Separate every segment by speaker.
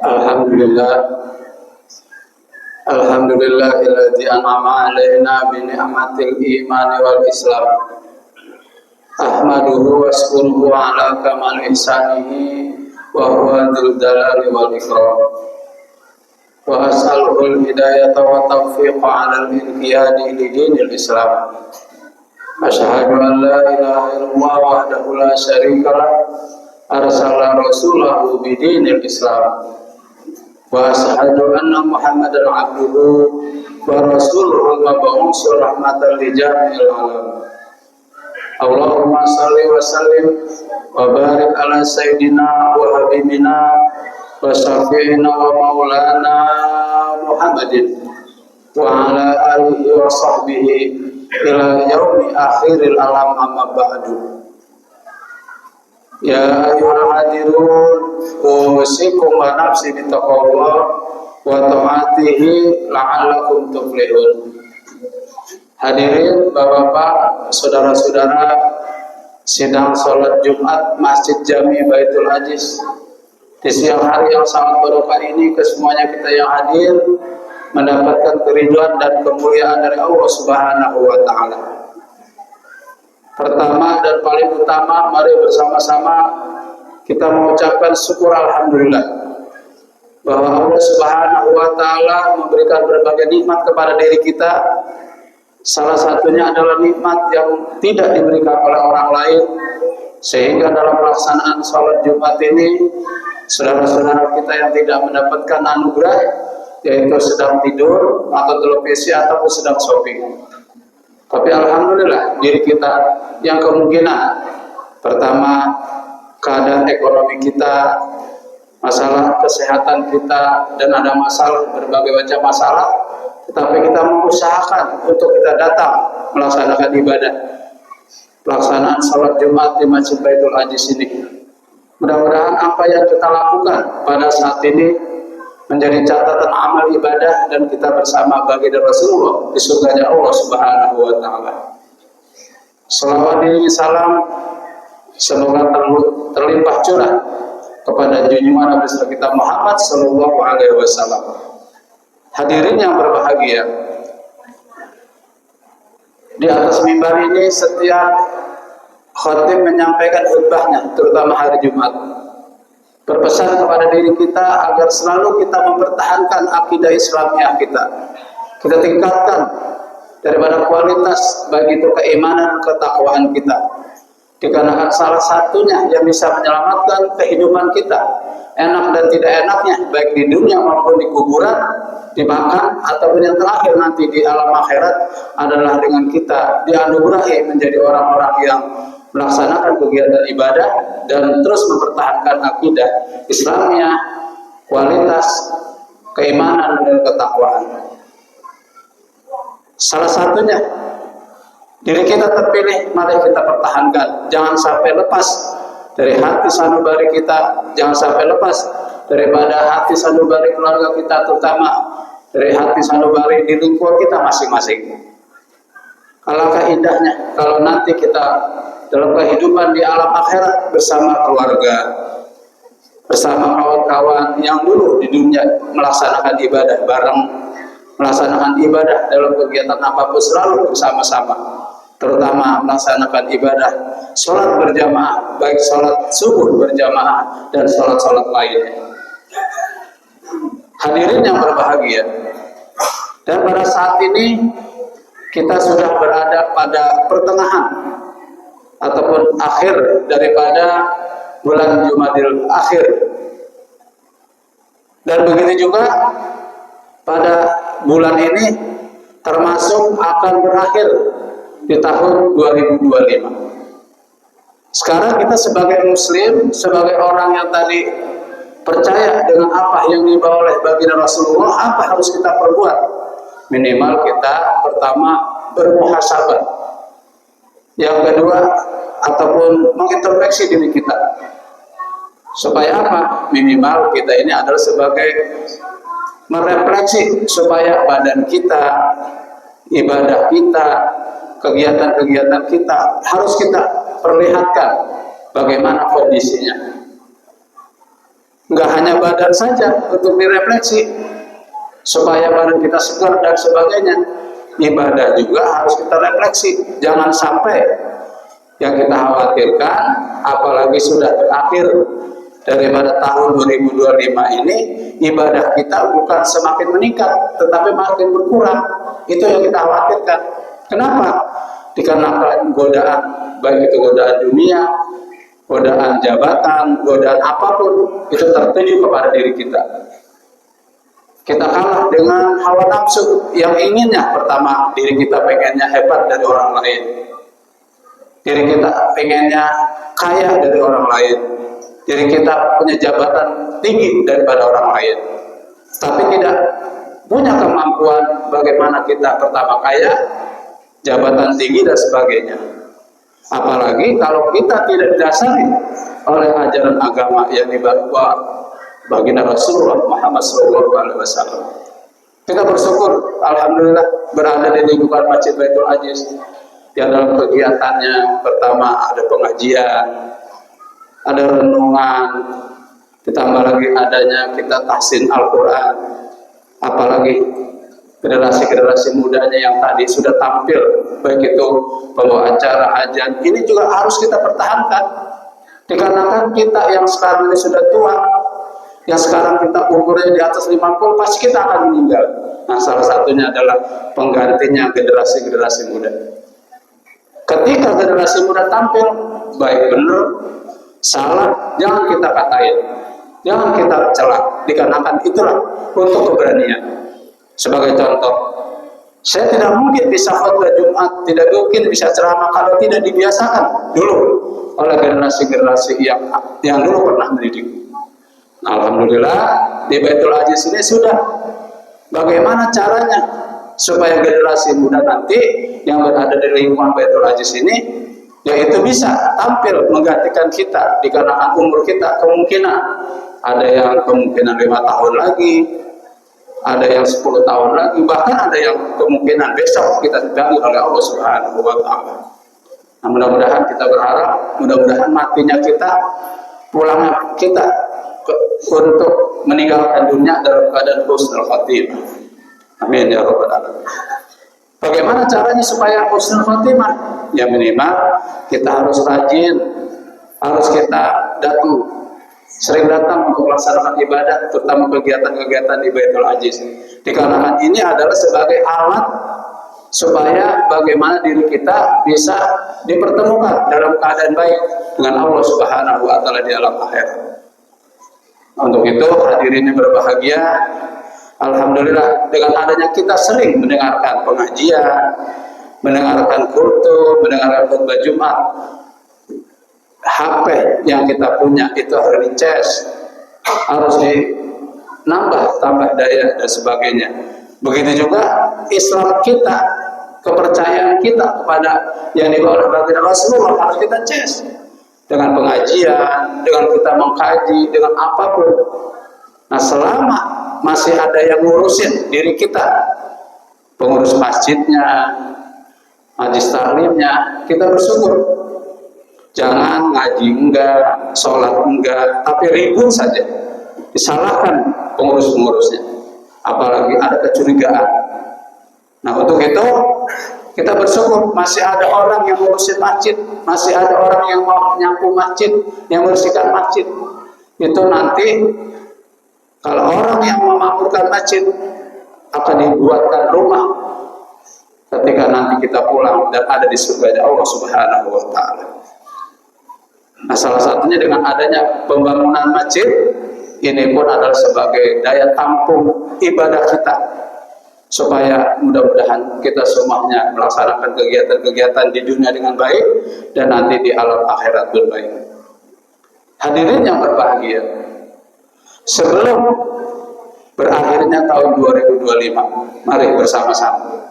Speaker 1: Alhamdulillah, alhamdulillahilladzi an'ama 'alaina bi ni'matil iman wal islam. Ahmaduhu wa syukuruhu ala kamal ihsanihi wa huwa dzul jalali wal ikram. Wa as'aluhul hidayata wa taufiqa 'ala al-inqiyadi li dinil Islam. Asyhadu an la ilaha illallah wahdahu la syarikalah arsala rasulahu bi dinil Islam. Wa asyhadu anna Muhammadan abduhu wa rasuluhu mab'uts rahmatan li jami'il alam. Allahumma shalli wa sallim wa barik ala sayyidina wa habibina wa syafi'ina wa maulana Muhammadin wa ala alihi wa sahbihi ila yaumi akhiril alam amma ba'du. Ya ayyuhal hadirun usikum wa nafsi bitaqwallah wa ta'atihi la'allakum tuflihun. Hadirin Bapak-bapak, saudara-saudara, sidang salat Jumat Masjid Jami Baitul Aziz di siang hari yang sangat barokah ini, kesemuanya kita yang hadir mendapatkan keridhaan dan kemuliaan dari Allah Subhanahu wa taala. Pertama dan paling utama, mari bersama-sama kita mengucapkan syukur alhamdulillah bahwa Allah Subhanahu wa taala memberikan berbagai nikmat kepada diri kita. Salah satunya adalah nikmat yang tidak diberikan oleh orang lain, sehingga dalam pelaksanaan salat Jumat ini saudara-saudara kita yang tidak mendapatkan anugerah, yaitu sedang tidur atau televisi ataupun sedang shopping. Tapi alhamdulillah diri kita yang kemungkinan pertama keadaan ekonomi kita, masalah kesehatan kita, dan ada masalah, berbagai macam masalah, tetapi kita mengusahakan untuk kita datang melaksanakan ibadah pelaksanaan salat Jumat di Masjid Baitul Aziz ini. Mudah-mudahan apa yang kita lakukan pada saat ini menjadi catatan amal ibadah dan kita bersama baginda Rasulullah di surganya Allah Subhanahu wa taala. Shalawat dan salam semoga terlimpah curah kepada junjungan Nabi kita Muhammad sallallahu alaihi wasallam. Hadirin yang berbahagia, di atas mimbar ini setiap khatib menyampaikan khutbahnya, terutama hari Jumat, berpesan kepada diri kita agar selalu kita mempertahankan akidah Islamiah kita tingkatkan daripada kualitas baik itu keimanan, ketakwaan kita, dikarenakan salah satunya yang bisa menyelamatkan kehidupan kita, enak dan tidak enaknya baik di dunia maupun di kuburan, dimakan ataupun yang terakhir nanti di alam akhirat adalah dengan kita dianugerahi menjadi orang-orang yang melaksanakan kegiatan ibadah dan terus mempertahankan akidah Islamnya, kualitas keimanan dan ketakwaan. Salah satunya diri kita terpilih, mari kita pertahankan, jangan sampai lepas dari hati sanubari kita, jangan sampai lepas daripada hati sanubari keluarga kita, terutama dari hati sanubari di lingkungan kita masing-masing. Alangkah indahnya kalau nanti kita dalam kehidupan di alam akhirat bersama keluarga, bersama kawan-kawan yang dulu di dunia melaksanakan ibadah bareng, melaksanakan ibadah dalam kegiatan apapun selalu bersama-sama, terutama melaksanakan ibadah sholat berjamaah, baik sholat subuh berjamaah dan sholat-sholat lainnya. Hadirin yang berbahagia, dan pada saat ini kita sudah berada pada pertengahan ataupun akhir daripada bulan Jumadil Akhir, dan begitu juga pada bulan ini termasuk akan berakhir di tahun 2025. Sekarang kita sebagai muslim, sebagai orang yang tadi percaya dengan apa yang dibawa oleh baginda Rasulullah, apa harus kita perbuat? Minimal kita pertama bermuhasabah, yang kedua ataupun mengintrospeksi diri kita. Supaya apa? Minimal kita ini adalah sebagai merefleksi supaya badan kita, ibadah kita, kegiatan-kegiatan kita harus kita perlihatkan bagaimana kondisinya. Enggak hanya hanya badan saja untuk direfleksi supaya badan kita segar dan sebagainya. Ibadah juga harus kita refleksi. Jangan sampai yang kita khawatirkan, apalagi sudah berakhir daripada tahun 2025 ini, ibadah kita bukan semakin meningkat tetapi makin berkurang. Itu yang kita khawatirkan. Kenapa? Dikarenakan godaan, baik itu godaan dunia, godaan jabatan, godaan apapun, itu tertuju kepada diri kita. Kita kalah dengan hawa nafsu yang inginnya, pertama diri kita pengennya hebat dari orang lain, diri kita pengennya kaya dari orang lain, diri kita punya jabatan tinggi daripada orang lain, tapi tidak punya kemampuan bagaimana kita pertama kaya, jabatan tinggi dan sebagainya. Apalagi kalau kita tidak didasari oleh ajaran agama yang dibawa baginda Rasulullah Muhammad SAW. Kita bersyukur, alhamdulillah, berada di lingkungan Masjid Baitul Aziz. Yang dalam kegiatannya pertama ada pengajian, ada renungan, ditambah lagi adanya kita tahsin Al-Quran. Apalagi generasi-generasi mudanya yang tadi sudah tampil, baik itu pembawa acara, ajan, ini juga harus kita pertahankan. Dikarenakan kita yang sekarang ini sudah tua, yang sekarang kita umurnya di atas 50, pasti kita akan meninggal. Nah, salah satunya adalah penggantinya generasi-generasi muda. Ketika generasi muda tampil, baik benar, salah, jangan kita katain, jangan kita celak, dikarenakan itulah untuk keberanian. Sebagai contoh, saya tidak mungkin bisa khutbah Jumat, tidak mungkin bisa ceramah kalau tidak dibiasakan dulu oleh generasi-generasi yang dulu pernah mendidik. Nah, alhamdulillah di Baitul Aziz ini sudah. Bagaimana caranya supaya generasi muda nanti yang berada di lingkungan Baitul Aziz ini, yaitu bisa tampil menggantikan kita dikarenakan umur kita kemungkinan ada yang kemungkinan 5 tahun lagi, ada yang 10 tahun lagi, bahkan ada yang kemungkinan besok kita dipanggil oleh Allah Subhanahu wa Ta'ala. Nah, mudah-mudahan kita berharap, mudah-mudahan matinya kita, pulangnya kita untuk meninggalkan dunia dalam keadaan husnul khatimah. Amin ya rabbal alamin. Bagaimana caranya supaya husnul khatimah? Ya minimal kita harus rajin, harus kita sering datang untuk melaksanakan ibadah, terutama kegiatan-kegiatan di Baitul Aziz. Dikarenakan ini adalah sebagai alat supaya bagaimana diri kita bisa dipertemukan dalam keadaan baik dengan Allah Subhanahu wa Ta'ala di alam akhirat. Untuk itu hadirin yang berbahagia, alhamdulillah dengan adanya kita sering mendengarkan pengajian, mendengarkan khutbah, mendengarkan khutbah Jumat, HP yang kita punya itu harus dicas, harus dinambah tambah daya dan sebagainya. Begitu juga Islam kita, kepercayaan kita kepada yang dibawa oleh baginda Rasulullah harus kita cas dengan pengajian, dengan kita mengkaji, dengan apapun. Nah, selama masih ada yang ngurusin diri kita, pengurus masjidnya, majlis taklimnya, kita bersyukur. Jangan ngaji enggak, sholat enggak, tapi ribut saja, disalahkan pengurus-pengurusnya, apalagi ada kecurigaan. Nah, untuk itu kita bersyukur masih ada orang yang ngurusin masjid, masih ada orang yang mau nyapu masjid, yang membersihkan masjid. Itu nanti kalau orang yang memakmurkan masjid akan dibuatkan rumah ketika nanti kita pulang dan ada di surga Allah Subhanahu wa Ta'ala. Nah, salah satunya dengan adanya pembangunan masjid ini pun adalah sebagai daya tampung ibadah kita, supaya mudah-mudahan kita semuanya melaksanakan kegiatan-kegiatan di dunia dengan baik dan nanti di alam akhirat berbaik. Hadirin yang berbahagia, sebelum berakhirnya tahun 2025, mari bersama-sama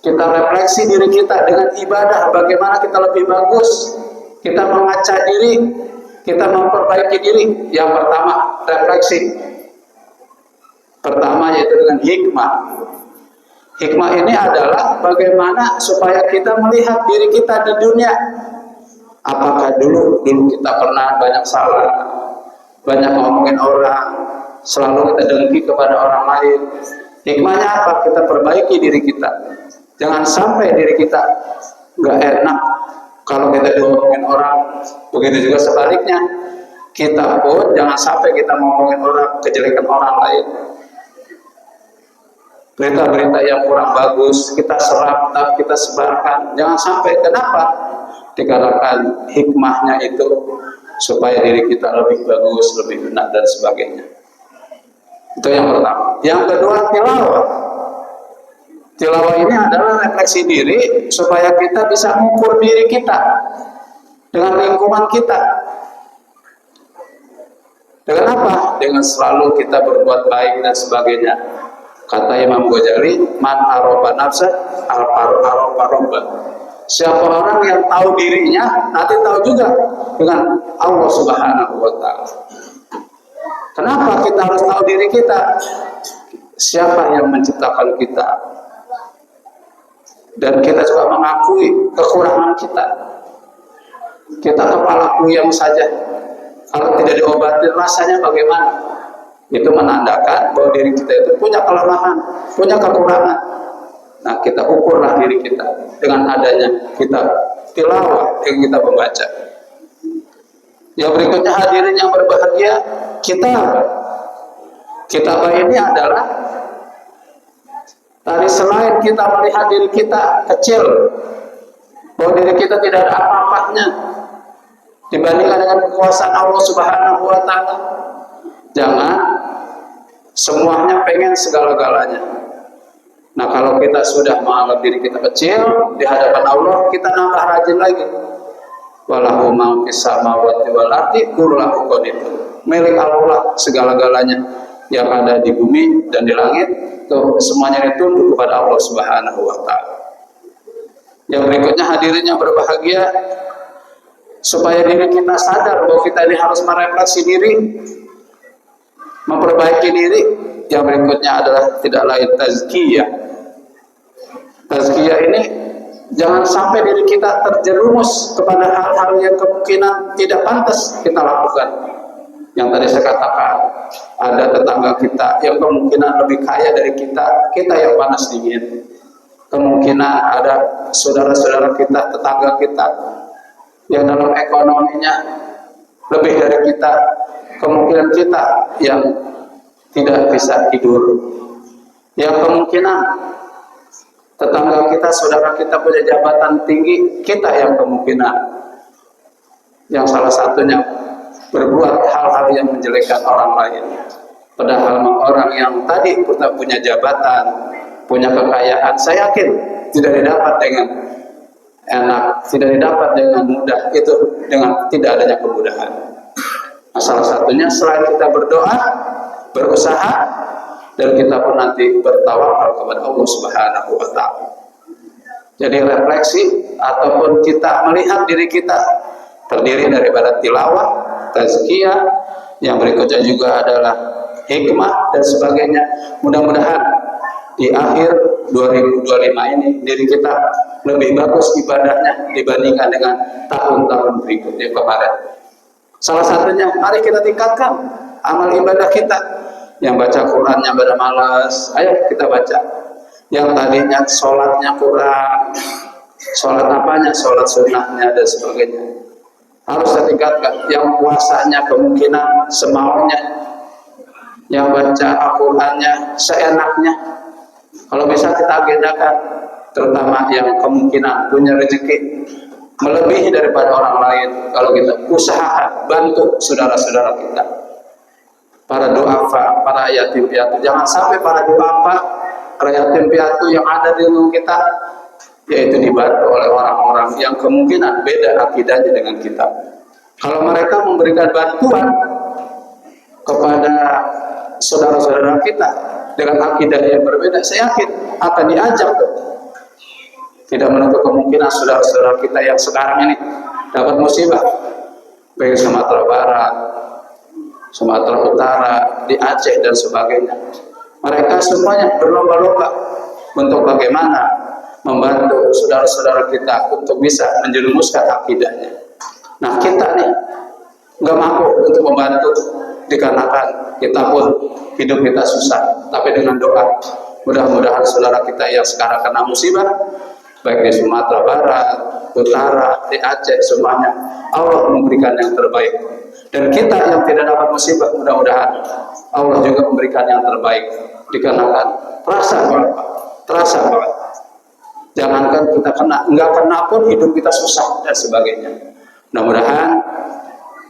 Speaker 1: kita refleksi diri kita dengan ibadah, bagaimana kita lebih bagus, kita mengaca diri, kita memperbaiki diri. Yang pertama, refleksi. Pertama yaitu dengan hikmah. Hikmah ini adalah bagaimana supaya kita melihat diri kita di dunia. Apakah dulu kita pernah banyak salah, banyak ngomongin orang, selalu kita dengki kepada orang lain. Hikmahnya apa? Kita perbaiki diri kita. Jangan sampai diri kita nggak enak kalau kita diomongin orang. Begitu juga sebaliknya, kita pun jangan sampai kita ngomongin orang, kejelekan orang lain. Berita-berita yang kurang bagus kita serap, kita sebarkan. Jangan sampai. Kenapa? Dikarenakan hikmahnya itu supaya diri kita lebih bagus, lebih benar dan sebagainya. Itu yang pertama. Yang kedua, tilawah. Tilawah ini adalah refleksi diri supaya kita bisa mengukur diri kita dengan lingkungan kita. Dengan apa? Dengan selalu kita berbuat baik dan sebagainya. Kata Imam Ghazali, man aroba nafsa aroba robba. Siapa orang yang tahu dirinya, nanti tahu juga dengan Allah Subhanahu wa Ta'ala. Kenapa kita harus tahu diri kita? Siapa yang menciptakan kita? Dan kita juga mengakui kekurangan kita. Kita kepala puyeng saja, kalau tidak diobati rasanya bagaimana? Itu menandakan bahwa diri kita itu punya kelemahan, punya kekurangan. Nah, kita ukurlah diri kita dengan adanya kita tilawah, yang kita membaca. Yang berikutnya, hadirin yang berbahagia, kitabah. Kitabah ini adalah dari selain kita melihat diri kita kecil, bahwa diri kita tidak ada apa-apanya dibandingkan dengan kekuasaan Allah Subhanahu wa Ta'ala. Jangan semuanya pengen segala-galanya. Nah, kalau kita sudah menganggap diri kita kecil di hadapan Allah, kita nambah rajin lagi. Walahu ma fis samawati wal ardi kullahu qanitun. Milik Allah segala-galanya yang ada di bumi dan di langit, semuanya ditunduk kepada Allah Subhanahu wa Ta'ala. Yang berikutnya, hadirin yang berbahagia, supaya diri kita sadar bahwa kita ini harus merefleksi diri, memperbaiki diri. Yang berikutnya adalah tidak lain tazkiyah. Tazkiyah ini jangan sampai diri kita terjerumus kepada hal-hal yang kemungkinan tidak pantas kita lakukan. Yang tadi saya katakan, ada tetangga kita yang kemungkinan lebih kaya dari kita, kita yang panas dingin. Kemungkinan ada saudara-saudara kita, tetangga kita yang dalam ekonominya lebih dari kita. Kemungkinan kita yang tidak bisa tidur, yang kemungkinan tetangga kita, saudara kita punya jabatan tinggi, kita yang kemungkinan yang salah satunya berbuat hal-hal yang menjelekkan orang lain. Padahal orang yang tadi kita punya jabatan, punya kekayaan, saya yakin tidak didapat dengan enak, tidak didapat dengan mudah, itu dengan tidak adanya kemudahan. Nah, salah satunya selain kita berdoa, berusaha, dan kita pun nanti bertawakal kepada Allah Subhanahu wa Ta'ala. Jadi refleksi ataupun kita melihat diri kita terdiri daripada tilawah, tazkiyah, yang berikutnya juga adalah hikmah dan sebagainya. Mudah-mudahan di akhir 2025 ini diri kita lebih bagus ibadahnya dibandingkan dengan tahun-tahun berikutnya kemarin. Salah satunya, mari kita tingkatkan amal ibadah kita. Yang baca Qurannya pada malas, ayo kita baca. Yang tadinya sholatnya kurang, sholat apanya, sholat sunnahnya dan sebagainya, harus kita tingkatkan. Yang puasanya kemungkinan semaunya, yang baca Al-Qurannya seenaknya. Kalau bisa kita agendakan, terutama yang kemungkinan punya rezeki melebihi daripada orang lain. Kalau kita usaha bantu saudara-saudara kita, para duafa, para yatim piatu. Jangan sampai para duafa, para yatim piatu yang ada di rumah kita, yaitu dibantu oleh orang-orang yang kemungkinan beda akidahnya dengan kita. Kalau mereka memberikan bantuan kepada saudara-saudara kita dengan akidah yang berbeda, saya yakin akan diajak tuh. Tidak menutup kemungkinan saudara-saudara kita yang sekarang ini dapat musibah, baik Sumatera Barat, Sumatera Utara, di Aceh dan sebagainya. Mereka semuanya berlomba-lomba untuk bagaimana membantu saudara-saudara kita untuk bisa menjerumuskan akidahnya. Nah, kita nih nggak mampu untuk membantu, dikarenakan kita pun hidup kita susah. Tapi dengan doa, mudah-mudahan saudara kita yang sekarang kena musibah, baik di Sumatera Barat, Utara, di Aceh, semuanya Allah memberikan yang terbaik. Dan kita yang tidak dapat musibah, mudah-mudahan Allah juga memberikan yang terbaik. Dikarenakan terasa banget. Jangankan kita kena, enggak kena pun hidup kita susah dan sebagainya. Mudah-mudahan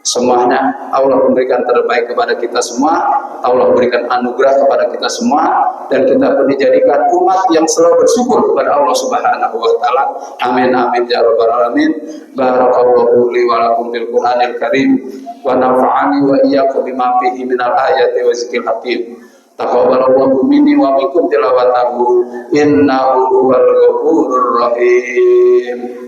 Speaker 1: semuanya Allah memberikan terbaik kepada kita semua, Allah memberikan anugerah kepada kita semua, dan kita pun dijadikan umat yang selalu bersyukur kepada Allah Subhanahu wa taala. Amin amin ya rabbal alamin. Barakallahu li wa lakum bil Qur'anil Karim wa nafa'ani wa iyyakum bima fihi minal ayati wa zikril hakim. Taqabbalallahu minni wa minkum tilawatahu innahu huwal ghafurur rahim.